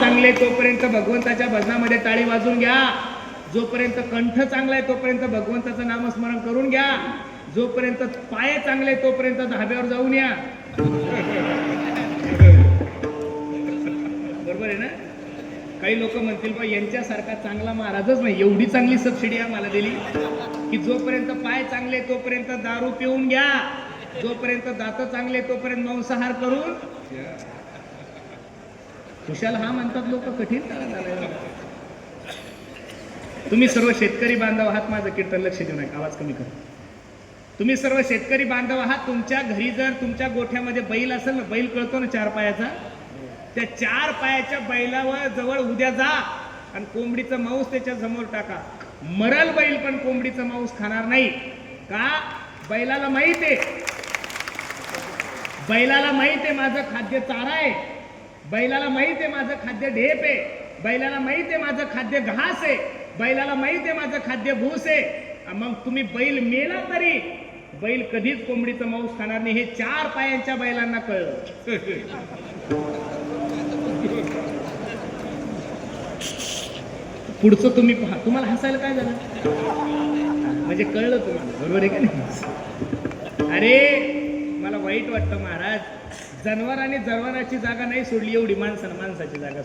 चांगले तोपर्यंत भगवंताच्या भजनामध्ये टाळी वाजून घ्या. जोपर्यंत कंठ चांगला आहे तोपर्यंत भगवंताचं नामस्मरण करून घ्या. जोपर्यंत पाय चांगले तोपर्यंत धाब्यावर जाऊन या. बरोबर आहे ना? काही लोक म्हणतील बा यांच्यासारखा चांगला महाराजच नाही, एवढी चांगली सबसिडी आम्हाला दिली की जोपर्यंत पाय चांगले तोपर्यंत दारू पिऊन घ्या, जोपर्यंत दात चांगले तोपर्यंत मांसाहार करून. खुशाल हा म्हणतात लोक, कठीण झालंय. तुम्ही सर्व शेतकरी बांधव आहात, माझं कीर्तन लक्ष देऊ नका, आवाज कमी करा. तुम्ही सर्व शेतकरी बांधव आहात. तुमच्या घरी जर तुमच्या गोठ्यामध्ये बैल असेल ना, बैल कळतो ना 4 पायाचा, त्या 4 पायाच्या बैलावर जवळ उद्या जा आणि कोंबडीचं मांस त्याच्या समोर टाका. मरल बैल पण कोंबडीचं मांस खाणार नाही. का? बैलाला माहित आहे, बैलाला माहित आहे माझं खाद्य चारा आहे, बैलाला माहित आहे माझं खाद्य ढेप आहे, बैलाला माहित आहे माझं खाद्य घास आहे, बैलाला माहित आहे माझं खाद्य भूस आहे. मग तुम्ही बैल मेला तरी बैल कधीच कोंबडीचं मांस खाणार नाही, हे 4 पायांच्या बैलांना कळलं. पुढचं तुम्ही पहा. तुम्हाला हसायला काय झालं? म्हणजे कळलं तुम्हाला, बरोबर आहे का नाही? अरे मला वाईट वाटतं महाराज, जनावरांनी जनावराची जागा नाही सोडली, एवढी माणसाची जागा